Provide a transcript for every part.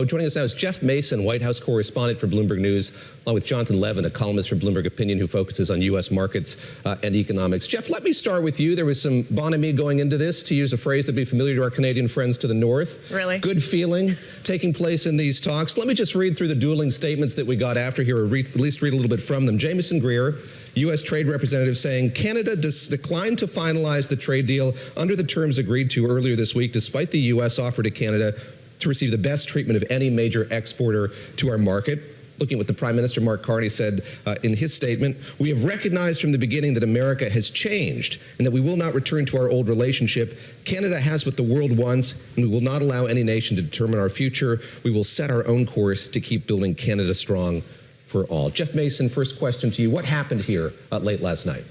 Joining us now is Jeff Mason, White House correspondent for Bloomberg News, along with Jonathan Levin, a columnist for Bloomberg Opinion who focuses on U.S. markets and economics. Jeff, let me start with you. There was some bonhomie going into this, to use a phrase that'd be familiar to our Canadian friends to the north. Really? Good feeling taking place in these talks. Let me just read through the dueling statements that we got after here, or at least read a little bit from them. Jamieson Greer, U.S. Trade Representative, saying Canada declined to finalize the trade deal under the terms agreed to earlier this week, despite the U.S. offer to Canada to receive the best treatment of any major exporter to our market. Looking at what the Prime Minister Mark Carney said in his statement, we have recognized from the beginning that America has changed and that we will not return to our old relationship. Canada has what the world wants, and we will not allow any nation to determine our future. We will set our own course to keep building Canada strong for all. Jeff Mason, first question to you. What happened here late last night?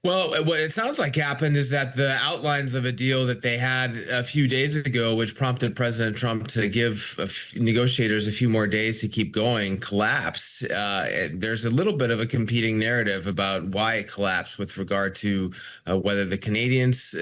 Well, what it sounds like happened is that the outlines of a deal that they had a few days ago, which prompted President Trump to give negotiators a few more days to keep going, collapsed. There's a little bit of a competing narrative about why it collapsed with regard to whether the Canadians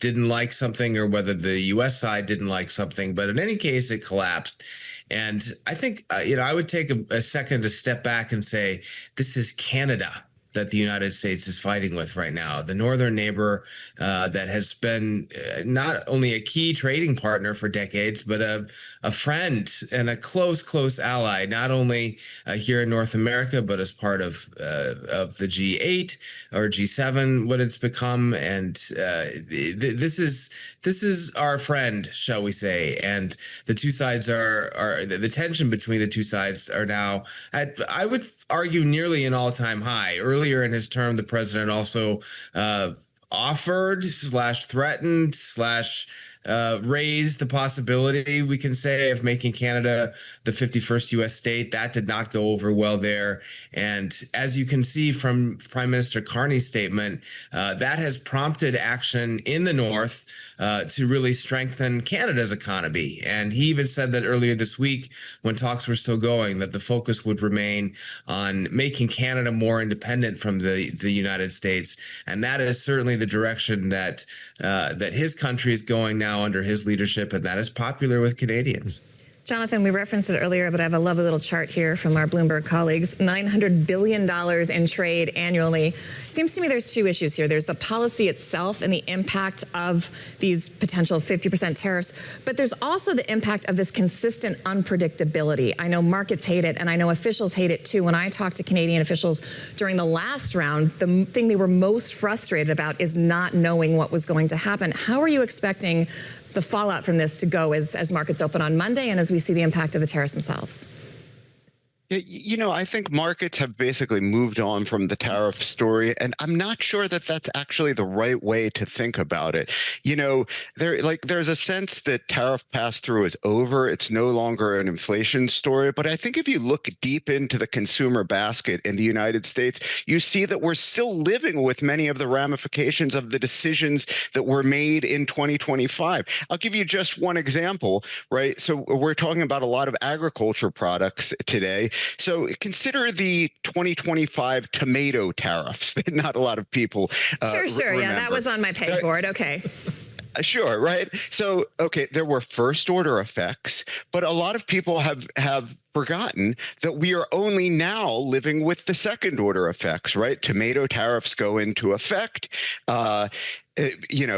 didn't like something or whether the U.S. side didn't like something. But in any case, it collapsed. And I think, I would take a second to step back and say, this is Canada that the United States is fighting with right now, the northern neighbor that has been not only a key trading partner for decades, but a friend and a close ally, not only here in North America, but as part of the G8 or G7, what it's become. And this is our friend, shall we say? And the two sides are the tension between the two sides are now at, I would argue, nearly an all-time high. Earlier in his term, the president also offered / threatened / raised the possibility, we can say, of making Canada the 51st U.S. state. That did not go over well there. And as you can see from Prime Minister Carney's statement, that has prompted action in the North to really strengthen Canada's economy. And he even said that earlier this week, when talks were still going, that the focus would remain on making Canada more independent from the United States. And that is certainly the direction that his country is going now under his leadership, and that is popular with Canadians. Jonathan, we referenced it earlier, but I have a lovely little chart here from our Bloomberg colleagues. $900 billion in trade annually. It seems to me there's two issues here. There's the policy itself and the impact of these potential 50% tariffs, but there's also the impact of this consistent unpredictability. I know markets hate it, and I know officials hate it too. When I talked to Canadian officials during the last round, the thing they were most frustrated about is not knowing what was going to happen. How are you expecting the fallout from this to go as markets open on Monday and as we see the impact of the tariffs themselves? I think markets have basically moved on from the tariff story, and I'm not sure that that's actually the right way to think about it. There's a sense that tariff pass-through is over. It's no longer an inflation story. But I think if you look deep into the consumer basket in the United States, you see that we're still living with many of the ramifications of the decisions that were made in 2025. I'll give you just one example, right? So we're talking about a lot of agriculture products today. So consider the 2025 tomato tariffs that not a lot of people Sure. remember. Yeah, that was on my payboard. Okay. Sure, right? So, okay, there were first order effects, but a lot of people have forgotten that we are only now living with the second order effects, right? Tomato tariffs go into effect.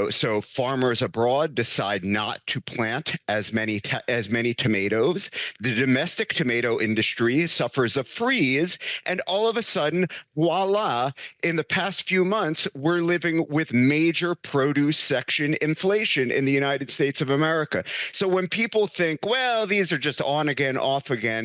So farmers abroad decide not to plant as many tomatoes. The domestic tomato industry suffers a freeze, and all of a sudden, voila, in the past few months, we're living with major produce section inflation in the United States of America. So when people think, well, these are just on again, off again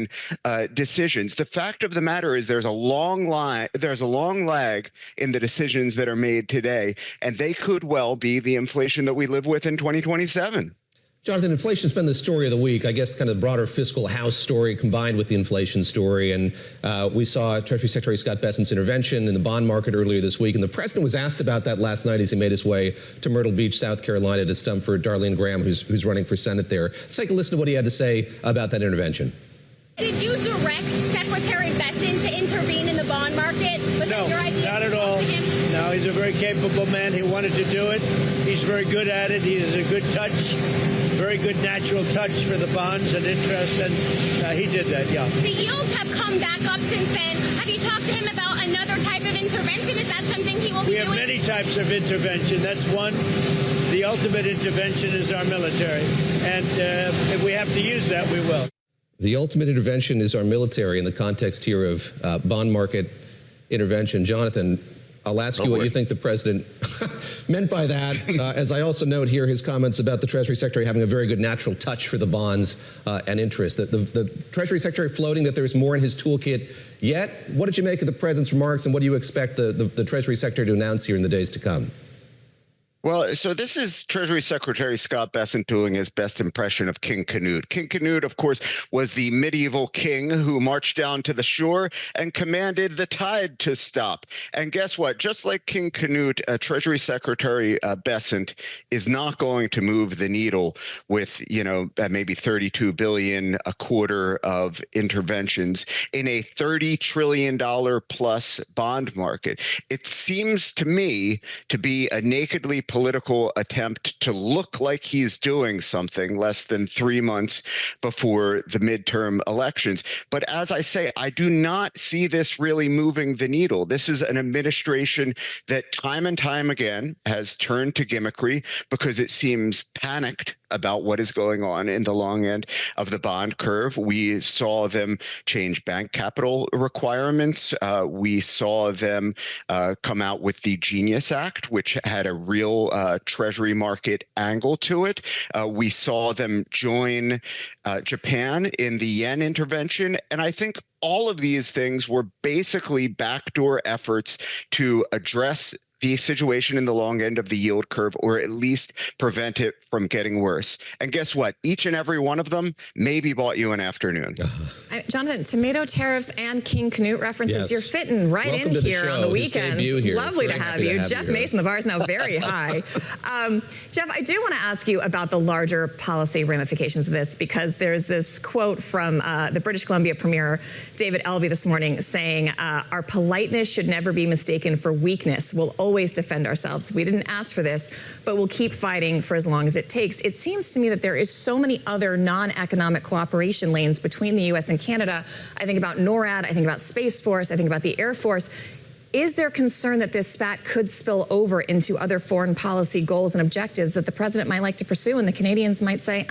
decisions, the fact of the matter is there's a long lag in the decisions that are made today, and they could well be the inflation that we live with in 2027. Jonathan, inflation's been the story of the week. I guess kind of the broader fiscal house story combined with the inflation story. And we saw Treasury Secretary Scott Bessent's intervention in the bond market earlier this week. And the president was asked about that last night as he made his way to Myrtle Beach, South Carolina, to stump for Darlene Graham, who's running for Senate there. Let's take a listen to what he had to say about that intervention. Did you direct Secretary Bessent to intervene in the bond market? Was No, that your idea? not at all. Now, he's a very capable man. He wanted to do it. He's very good at it. He has a good touch, very good natural touch for the bonds and interest, and he did that, yeah. The yields have come back up since then. Have you talked to him about another type of intervention? Is that something he will be doing? We have many types of intervention. That's one. The ultimate intervention is our military, and if we have to use that, we will. The ultimate intervention is our military in the context here of bond market intervention. Jonathan, I'll ask you what you think the president meant by that, as I also note here his comments about the Treasury Secretary having a very good natural touch for the bonds and interest. The Treasury Secretary floating that there's more in his toolkit yet. What did you make of the president's remarks, and what do you expect the Treasury Secretary to announce here in the days to come? Well, so this is Treasury Secretary Scott Bessent doing his best impression of King Canute. King Canute, of course, was the medieval king who marched down to the shore and commanded the tide to stop. And guess what? Just like King Canute, Treasury Secretary Bessent is not going to move the needle with, maybe $32 billion a quarter of interventions in a $30 trillion plus bond market. It seems to me to be a nakedly political attempt to look like he's doing something less than 3 months before the midterm elections. But as I say, I do not see this really moving the needle. This is an administration that time and time again has turned to gimmickry because it seems panicked about what is going on in the long end of the bond curve. We saw them change bank capital requirements. We saw them come out with the Genius Act, which had a real Treasury market angle to it. We saw them join Japan in the yen intervention. And I think all of these things were basically backdoor efforts to address the situation in the long end of the yield curve, or at least prevent it from getting worse. And guess what? Each and every one of them maybe bought you an afternoon. Jonathan, tomato tariffs and King Canute references, yes. You're fitting right Welcome in to here the on the weekends. Lovely very to have you. Jeff Mason, the bar is now very high. Jeff, I do want to ask you about the larger policy ramifications of this, because there's this quote from the British Columbia Premier David Elby this morning saying, our politeness should never be mistaken for weakness. We'll always defend ourselves. We didn't ask for this, but we'll keep fighting for as long as it takes. It seems to me that there is so many other non-economic cooperation lanes between the U.S. and Canada. I think about NORAD, I think about Space Force, I think about the Air Force. Is there concern that this spat could spill over into other foreign policy goals and objectives that the president might like to pursue, and the Canadians might say,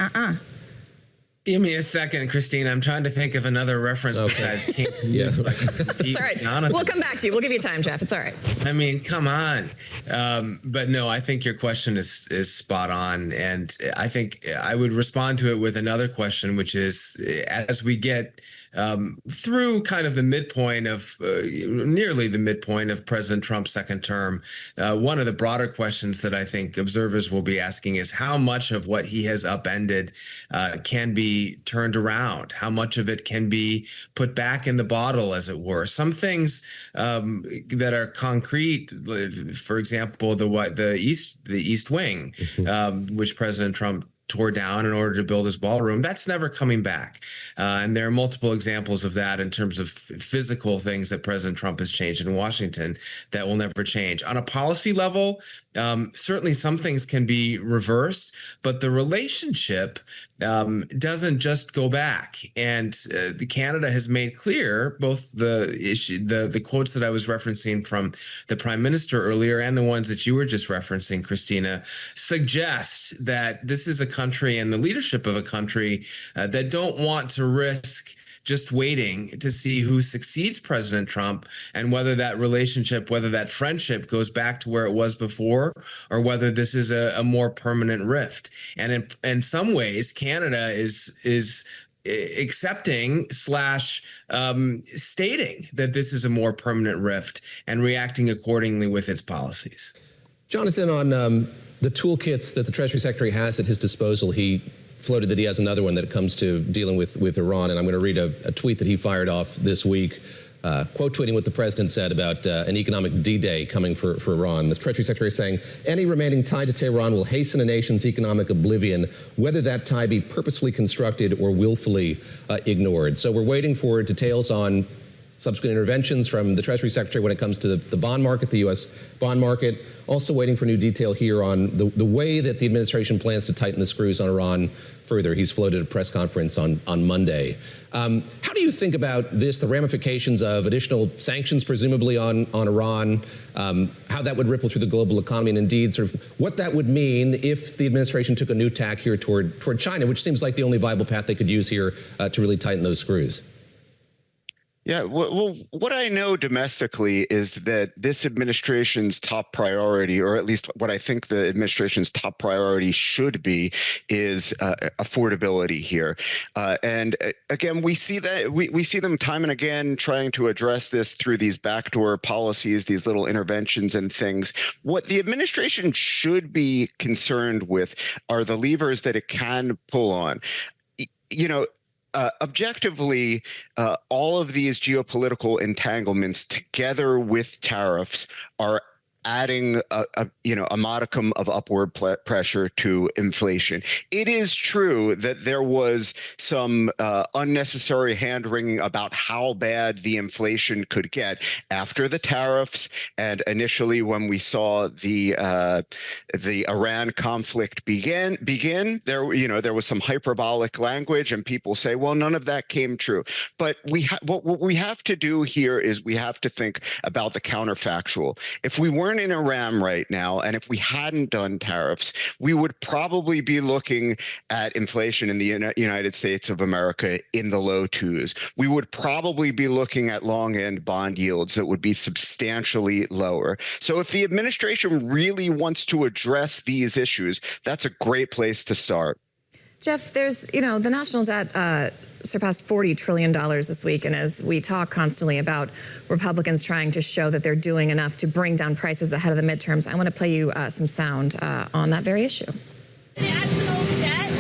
Give me a second, Christine. I'm trying to think of another reference besides King. Yes. It's all right. Jonathan. We'll come back to you. We'll give you time, Jeff. It's all right. I mean, come on. But no, I think your question is spot on. And I think I would respond to it with another question, which is, as we get through kind of the midpoint of nearly the midpoint of President Trump's second term, one of the broader questions that I think observers will be asking is how much of what he has upended can be turned around, how much of it can be put back in the bottle, as it were. Some things that are concrete, for example, the East Wing, which President Trump tore down in order to build his ballroom, that's never coming back. And there are multiple examples of that in terms of physical things that President Trump has changed in Washington that will never change. On a policy level, certainly some things can be reversed, but the relationship doesn't just go back. And Canada has made clear, both the quotes that I was referencing from the Prime Minister earlier and the ones that you were just referencing, Christina, suggest that this is a country and the leadership of a country that don't want to risk just waiting to see who succeeds President Trump, and whether that relationship, whether that friendship goes back to where it was before, or whether this is a more permanent rift. And in some ways, Canada is accepting / stating that this is a more permanent rift and reacting accordingly with its policies. Jonathan, on the toolkits that the Treasury Secretary has at his disposal, he floated that he has another one that comes to dealing with Iran. And I'm going to read a tweet that he fired off this week, quote tweeting what the president said about an economic D-Day coming for Iran. The Treasury Secretary is saying, any remaining tie to Tehran will hasten a nation's economic oblivion, whether that tie be purposefully constructed or willfully ignored. So we're waiting for details on subsequent interventions from the Treasury Secretary when it comes to the bond market, the U.S. bond market. Also waiting for new detail here on the way that the administration plans to tighten the screws on Iran further. He's floated a press conference on Monday. How do you think about this, the ramifications of additional sanctions presumably on Iran, how that would ripple through the global economy, and indeed sort of what that would mean if the administration took a new tack here toward China, which seems like the only viable path they could use here to really tighten those screws? Yeah, well, what I know domestically is that this administration's top priority, or at least what I think the administration's top priority should be, is affordability here. And again, we see that we see them time and again trying to address this through these backdoor policies, these little interventions and things. What the administration should be concerned with are the levers that it can pull on. You know, objectively, all of these geopolitical entanglements together with tariffs are adding a modicum of upward pressure to inflation. It is true that there was some unnecessary hand-wringing about how bad the inflation could get after the tariffs, and initially when we saw the Iran conflict begin. There was some hyperbolic language, and people say, well, none of that came true. But what we have to do here is we have to think about the counterfactual. If we weren't in Iran right now, and if we hadn't done tariffs, we would probably be looking at inflation in the United States of America in the low twos. We would probably be looking at long-end bond yields that would be substantially lower. So if the administration really wants to address these issues, that's a great place to start. Jeff, there's, the national debt surpassed $40 trillion this week. And as we talk constantly about Republicans trying to show that they're doing enough to bring down prices ahead of the midterms, I want to play you some sound on that very issue. National debt,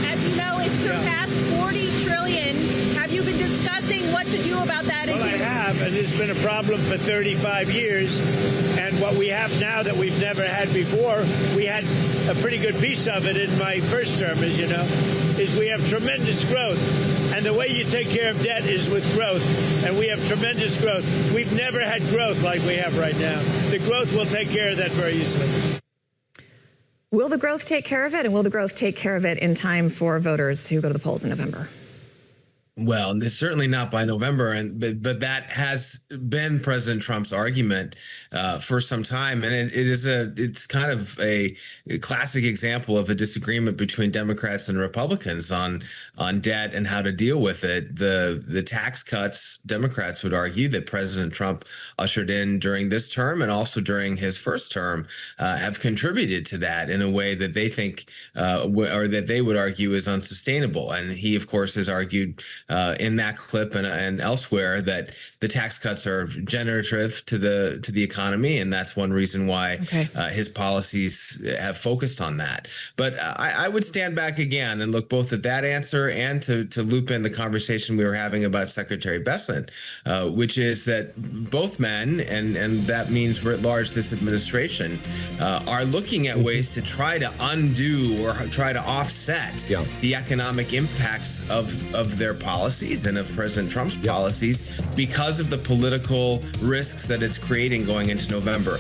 as you know, it's surpassed $40 trillion. Have you been discussing what to do about that? Well, I have, and it's been a problem for 35 years. And what we have now that we've never had before, we had a pretty good piece of it in my first term, as you know, is we have tremendous growth. And the way you take care of debt is with growth. And we have tremendous growth. We've never had growth like we have right now. The growth will take care of that very easily. Will the growth take care of it? And will the growth take care of it in time for voters who go to the polls in November? Well, it's certainly not by November, but that has been President Trump's argument for some time, and it's kind of a classic example of a disagreement between Democrats and Republicans on debt and how to deal with it. The tax cuts, Democrats would argue that President Trump ushered in during this term and also during his first term have contributed to that in a way that they think or that they would argue is unsustainable. And he, of course, has argued in that clip and elsewhere that the tax cuts are generative to the economy, and that's one reason why his policies have focused on that. But I would stand back again and look both at that answer and to loop in the conversation we were having about Secretary Bessent, which is that both men, and that means writ large this administration, are looking at ways to try to undo or try to offset the economic impacts of their policies and of President Trump's policies because of the political risks that it's creating going into November.